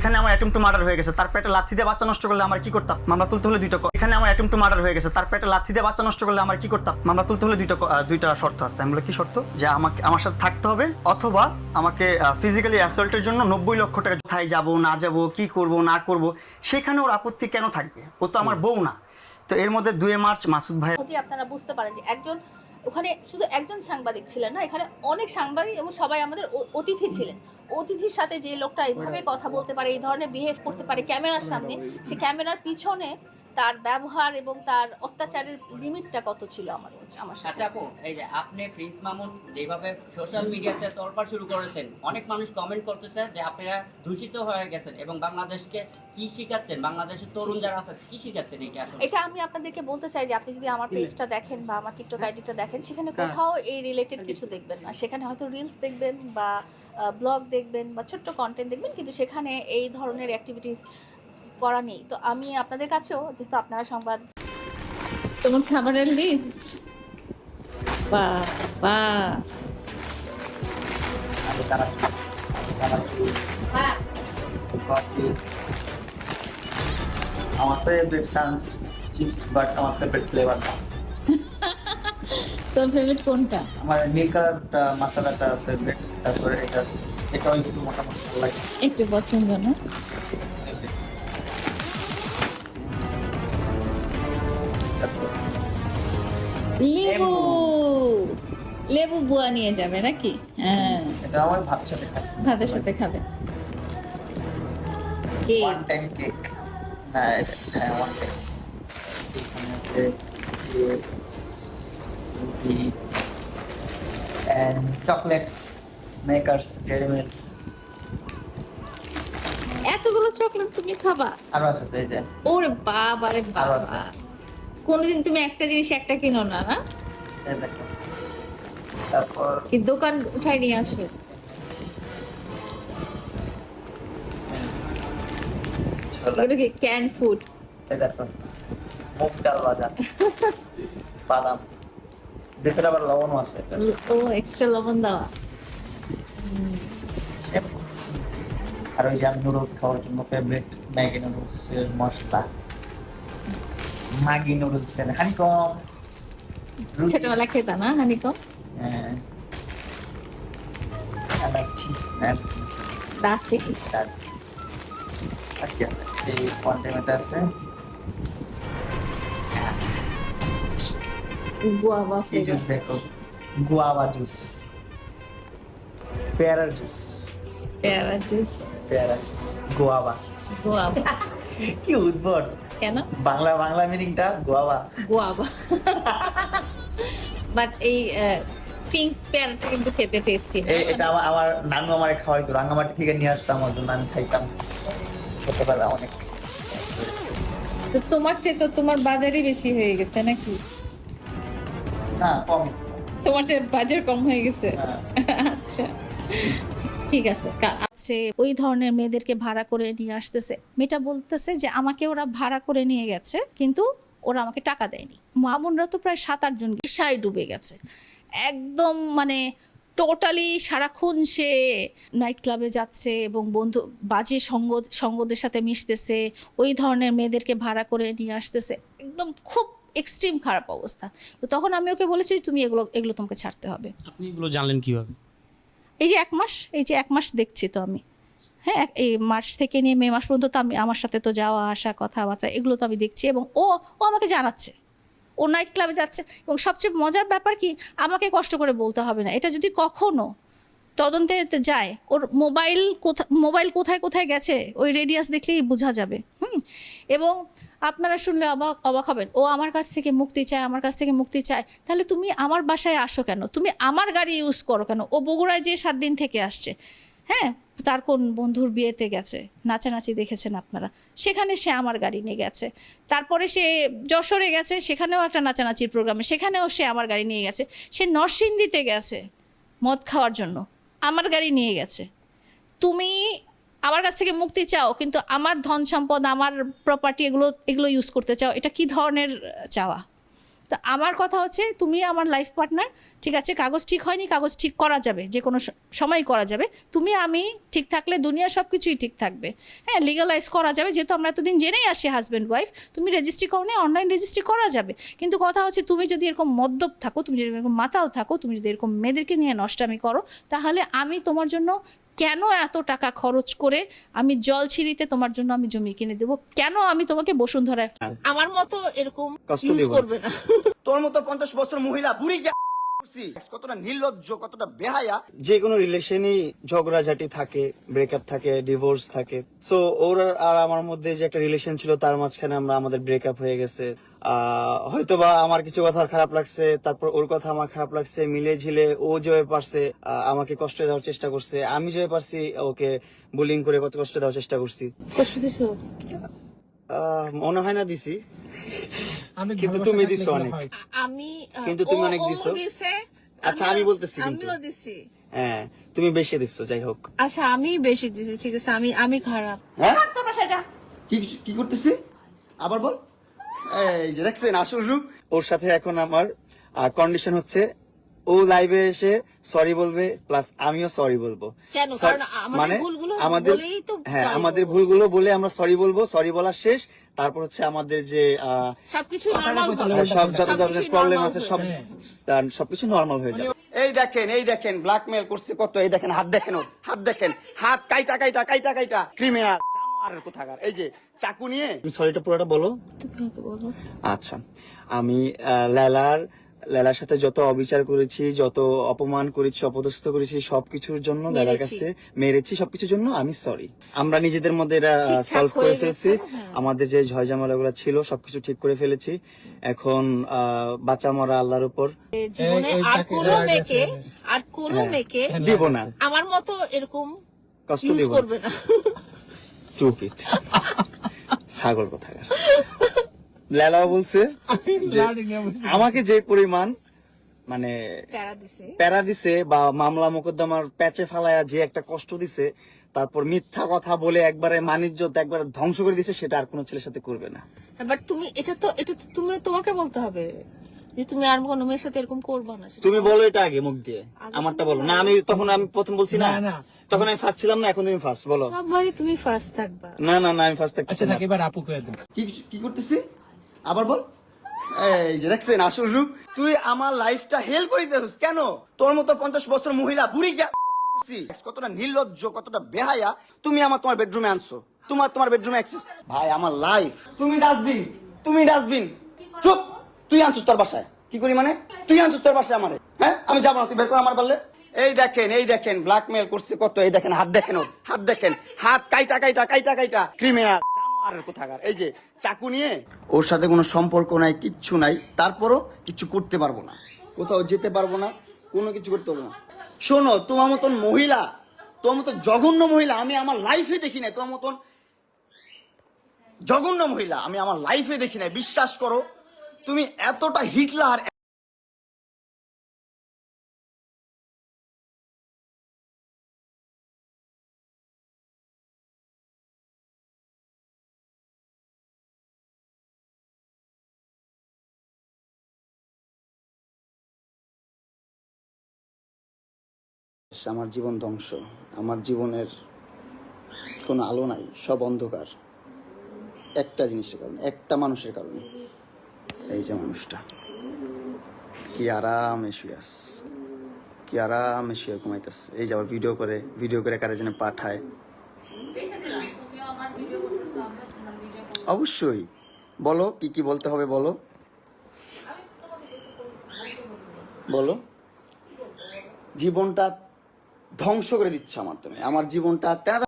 এখানে আমার attempt to murder হয়ে গেছে, তার পেটে লাথি দিয়ে বাচ্চা নষ্ট করলে আমার কি করতাম? মামলা তুলতে হলে দুইটা এখানে আমার অ্যাটেম্প টু মার্ডার হয়ে গেছে, তার পেটে লাথি দিয়ে বাচ্চা নষ্ট করলে আমার কি করতাম? মামলা তুলতে হলে দুইটা শর্ত আছে। আমি বলি কি শর্ত? যে আমার সাথে থাকতে হবে, অথবা আমাকে ফিজিক্যালি অ্যাসল্টের জন্য 90 লক্ষ টাকা, কোথায় যাব না যাব, কি করব না করব, সেখানে ওর আপত্তি কেন থাকবে? ও তো আমার বউ না। তো এর মধ্যে 2 মার্চ মাসুদ ভাই, আপনারা বুঝতে পারেন যে একজন ওখানে শুধু একজন সাংবাদিক ছিলেন না, এখানে অনেক সাংবাদিক এবং সবাই আমাদের অতিথি ছিলেন। অতিথির সাথে যে লোকটা এইভাবে কথা বলতে পারে, এই ধরনের বিহেভ করতে পারে ক্যামেরার সামনে, সে ক্যামেরার পিছনে তার ব্যবহার এবং তার অত্যাচারের লিমিটটা কত ছিল আমার সাথে। আচ্ছা আপু, এই যে আপনি প্রিন্স মামুন যেভাবে সোশ্যাল মিডিয়াতে তোলপাড় শুরু করেছেন, অনেক মানুষ কমেন্ট করতেছে যে আপনারা দূষিত হয়ে গেছেন এবং বাংলাদেশকে কি শিখাচ্ছেন, বাংলাদেশের তরুণ যারা আছে কি শিখাচ্ছেন? এটা আমি আপনাদেরকে বলতে চাই যে আপনি যদি আমার পেজটা দেখেন বা আমার টিকটক আইডিটা দেখেন, সেখানে কোথাও এই রিলেটেড কিছু দেখবেন না। সেখানে হয়তো রিলস দেখবেন বা ব্লগ দেখবেন বা ছোট্ট কন্টেন্ট দেখবেন, কিন্তু সেখানে এই ধরনের অ্যাক্টিভিটিস করা নেই। তো আমি আপনাদের কাছেও, যেহেতু আপনারা সংবাদ, তোমার খাবারের লিস্ট, বাবা আমার ফেভারিট সানস চিপস, বাট আমার ফেভারিট ফ্লেভার না। তোর ফেভারিট কোনটা? আমার নীল কালারটা মশলাটা ফেভারিট, তারপরে এটাও একটু মোটামুটি ভালো লাগে, একটু পছন্দ না? লেবু, লেবু বুয়া নিয়ে যাবে নাকি? হ্যাঁ, এটা আমার ভাতের সাথে খাই। ভাতের সাথে খাবে। ওয়ান টাইম কেক, হ্যাঁ ওয়ান টাইম। এখানে আছে চিপস, রুটি and chocolates, Snickers, Dairy Milk. এতগুলো চকলেট তুমি খাবা? আরো আছে তো, এই যে ওরে বাবা রে আরো বাবা, আছে। কোনদিন তুমি একটা জিনিস একটা কিনো না, না? এই দেখো, তারপর কি দোকান উঠাই নিয়ে আসো? ছোলা, এগুলো কি ক্যান ফুড? এই দেখো মুগ ডাল ভাজা, বাদাম, ভিতরে আবার লবণও আছে। ও এক্সট্রা লবণ দেওয়া। আর ওই যে আমি নুডলস খাওয়ার জন্য ফেভারিট ম্যাগি নুডলস এর মশলা, ম্যাগি নুডলস এর হানিকম। ছোটবেলা খেতা না হানিকম? হ্যাঁ, আলাচি দারচিনি। আজকে আছে এই কন্টেনারটা আছে, গুয়াভা এই জুস দেখো, গুয়াভা জুস, পেয়ারার জুস, পেয়ারা জুস, পেয়ারা গুয়াভা। গুয়াভা কি উদ্ভট কেন? বাংলা মিনিংটা গুয়াভা। গুয়াভা বাট এই পিঙ্ক পেয়ারাটা কিন্তু খেতে টেস্টি। এটা আমার নানু আমারে খাওয়াইতো, রাঙ্গামাটি থেকে নিয়ে আসতাম, ওর জন্য আমি খাইতাম ছোটবেলা অনেক। তো তোমার চেয়ে তো তোমার বাজারই বেশি হয়ে গেছে নাকি? না কম। তোমার চেয়ে বাজার কম হয়ে গেছে? হ্যাঁ। আচ্ছা ঠিক আছে। আছে ওই ধরনের মেয়েদেরকে ভাড়া করে নিয়ে আসতেছে। মেয়েটা বলতেছে যে আমাকে ওরা ভাড়া করে নিয়ে গেছে, কিন্তু ওরা আমাকে টাকা দেয়নি। মামুনরা তো প্রায় 7-8 জন নেশায় ডুবে গেছে একদম, মানে টোটালি সারাক্ষণ সে নাইট ক্লাবে যাচ্ছে এবং বন্ধু বাজে সঙ্গদের সাথে মিশতেছে, ওই ধরনের মেয়েদেরকে ভাড়া করে নিয়ে আসতেছে, একদম খুব এক্সট্রিম খারাপ অবস্থা। তো তখন আমি ওকে বলেছি তুমি এগুলো তোমাকে ছাড়তে হবে। আপনি এগুলো জানলেন কিভাবে? এই যে 1 মাস দেখছি তো আমি, হ্যাঁ এই মার্চ থেকে নিয়ে মে মাস পর্যন্ত তো আমার সাথে তো যাওয়া আসা কথাবার্তা এগুলো তো আমি দেখছি, এবং ও আমাকে জানাচ্ছে ও নাইট ক্লাবে যাচ্ছে। এবং সবচেয়ে মজার ব্যাপার কি, আমাকে কষ্ট করে বলতে হবে না, এটা যদি কখনো তদন্তে যায়, ওর মোবাইল কোথায় গেছে ওই রেডিয়াস দেখলেই বোঝা যাবে। এবং আপনারা শুনলে অবাক হবেন, ও আমার কাছ থেকে মুক্তি চায়, তাহলে তুমি আমার বাসায় আসো কেন? তুমি আমার গাড়ি ইউজ করো কেন? ও বগুড়ায় যে 7 দিন থেকে আসছে, হ্যাঁ তার কোন বন্ধুর বিয়েতে গেছে, নাচানাচি দেখেছেন আপনারা, সেখানে সে আমার গাড়ি নিয়ে গেছে। তারপরে সে যশোরে গেছে, সেখানেও একটা নাচানাচির প্রোগ্রামে, সেখানেও সে আমার গাড়ি নিয়ে গেছে। সে নরসিংদীতে গেছে মদ খাওয়ার জন্য, আমার গাড়ি নিয়ে গেছে। তুমি আমার কাছ থেকে মুক্তি চাও, কিন্তু আমার ধন সম্পদ, আমার প্রপার্টি এগুলো ইউজ করতে চাও, এটা কি ধরনের চাওয়া? তো তো আমার কথা হচ্ছে তুমি আমার লাইফ পার্টনার, ঠিক আছে, কাগজ ঠিক হয়নি, কাগজ ঠিক করা যাবে, যে কোনো সময় করা যাবে। তুমি আমি ঠিক থাকলে দুনিয়ার সব কিছুই ঠিক থাকবে। হ্যাঁ, লিগালাইজ করা যাবে, যেহেতু আমরা এতদিন জেনেই আসি হাজব্যান্ড ওয়াইফ। তুমি রেজিস্ট্রি করো না, অনলাইন রেজিস্ট্রি করা যাবে। কিন্তু কথা হচ্ছে তুমি যদি এরকম মদ্যপ থাকো, তুমি যদি এরকম মাতাল থাকো, তুমি যদি এরকম মেয়েদেরকে নিয়ে নষ্টামি করো, তাহলে আমি তোমার জন্য কেন এত টাকা খরচ করে আমি জলছিরিতে তোমার জন্য আমি জমি কিনে দেবো? কেন আমি তোমাকে বসুন্ধরায় আমার মতো এরকম কষ্ট ইউজ দিব না। করবে না। তোর মতো 50 বছর মহিলা বুড়ি কতটা নির্লজ্জ, কতটা বেহায়া। যে কোনো রিলেশনই ঝগড়াঝাটি থাকে, ব্রেকআপ থাকে, ডিভোর্স থাকে। সো ওর আর আমার মধ্যে যে একটা রিলেশন ছিল, তার মাঝখানে আমাদের ব্রেকআপ হয়ে গেছে। হয়তোবা আমার কিছু কথা খারাপ লাগছে, তারপর ওর কথা আমার খারাপ লাগছে, মিলে ঝিলে ও যেভাবে পারছে আমাকে কষ্ট দেওয়ার চেষ্টা করছে, আমি যেভাবে পারছি ওকে বুলিং করে কত কষ্ট দেওয়ার চেষ্টা করছি। কষ্ট দিছো? মনে হয় না দিছি, কিন্তু তুমি দিছো অনেক। আমি কিন্তু তুমি অনেক দিছো। আচ্ছা, আমি বলতেছি কিন্তু আমিও দিছি। হ্যাঁ, তুমি বেশি দিচ্ছ, যাই হোক। আচ্ছা, আমি বেশি দিছি, ঠিক আছে, আমি খারাপ। হ্যাঁ, তোর বাসায় যা। কি করতেছি আবার বল। এই যে দেখছেন আসল রূপ। ওর সাথে এখন আমার কন্ডিশন হচ্ছে, ও লাইভে এসে সরি বলবে, প্লাস আমিও সরি বলবো। কেন? কারণ আমাদের ভুলগুলো বলেই তো হ্যাঁ, sorry আমাদের বলবো। ভুলগুলো বলে আমরা সরি বলবো, সরি বলা শেষ। তারপর হচ্ছে আমাদের যে সবকিছু নরমাল সব যত ধরনের প্রবলেম আছে সবকিছু নরমাল হয়ে যাবে। এই দেখেন ব্ল্যাকমেল করছে কত। এই দেখেন হাত, দেখেন ওর হাত, দেখেন হাত কাইটা ক্রিমিনাল জানোয়ারের কোথাকার। এই যে চাকু নিয়ে। সরিটা পুরোটা বলো। আচ্ছা, আমি লেলার সাথে যত অবিচার করেছি, যত অপমান করেছি, অপদস্থ করেছি, সবকিছুর জন্য লেলার কাছে মেরেছি, সবকিছুর জন্য আমি সরি। আমরা নিজেদের মধ্যে এটা সলভ করে ফেলছি। আমাদের যে ঝয়ঝামেলাগুলো ছিল সবকিছু ঠিক করে ফেলেছি। এখন বাঁচা মরা আল্লাহর উপর। জীবনে আর কোনো মেয়েকে দিব না, আমার মতো এরকম কষ্ট ইউজ দিব করবে না। চুপিট ছাগল কোথাকার। লেলাও বলছে যে আমাকে যে পরিমাণ মানে প্যারা দিছে বা মামলা মোকদ্দমার প্যাচে ফালায়া যে একটা কষ্ট দিছে, তারপর মিথ্যা কথা বলে একবারে মানিজ্যত একবারে ধ্বংস করে দিছে, সেটা আর কোনো ছেলের সাথে করবে না। বাট তুমি এটা তো তুমি তোমাকে বলতে হবে যে তুমি আর কোনো মেয়ের সাথে এরকম করবে না। তুমি বলো এটা আগে মুখ দিয়ে, আমারটা বলো না। আমি প্রথম বলছি না, তখন আমি ফার্স্ট ছিলাম না, এখন তুমি ফার্স্ট বলো। সববারই তুমি ফার্স্ট থাকবা। না আমি ফার্স্ট থাকছি। আচ্ছা, এবার আপু কয়ে দাও। কি করতেছি আবার বল। এই যে দেখছেন আসল রূপ। তুই আমার লাইফটা হেল করে দিতেছিস কেন? তোর মতো 50 বছর মহিলা বুড়ি কতটা নির্লজ্জ, কতটা বেহায়া। তুমি তোমার বেডরুমে আনছো, তোমার বেডরুমে অ্যাক্সেস। ভাই, আমার লাইফ। তুমি ডাস্টবিন। চুপ। তুই আনছিস তোর বাসায়। কি করি মানে? তুই আনছিস তোর বাসায় আমারে। হ্যাঁ, আমি যাবো না, তুই বের কর আমার পারলে। এই দেখেন ব্ল্যাকমেল করছে কত। এই দেখেন হাত, দেখেন ওর হাত, দেখেন হাত কাইটা ক্রিমিনাল জানোয়ারের কোথাকার। এই যে চাকু নিয়ে। ওর সাথে কোনো সম্পর্ক নাই, কিচ্ছু নাই, তারপরও কিছু করতে পারবো না, কোথাও যেতে পারবো না, কোনো কিছু করতে পারবো না। শোনো, তোমার মতন মহিলা, তোমার মতো জঘন্য মহিলা আমি আমার লাইফে দেখি নাই। তোমার মতন জঘন্য মহিলা আমি আমার লাইফে দেখি নাই। বিশ্বাস করো, তুমি এতটা হিটলার। আমার জীবন ধ্বংস, আমার জীবনের কোনো আলো নাই, সব অন্ধকার। একটা জিনিসের কারণে, একটা মানুষের কারণে। এই যে মানুষটা কি আরামে শুয়ে ঘুমাইতেছে। এই যে আবার ভিডিও করে কারে যেন পাঠায়। অবশ্যই বলো, কি বলতে হবে বলো। জীবনটা ধ্বংস করে দিচ্ছ আমার, তুমি আমার জীবনটা।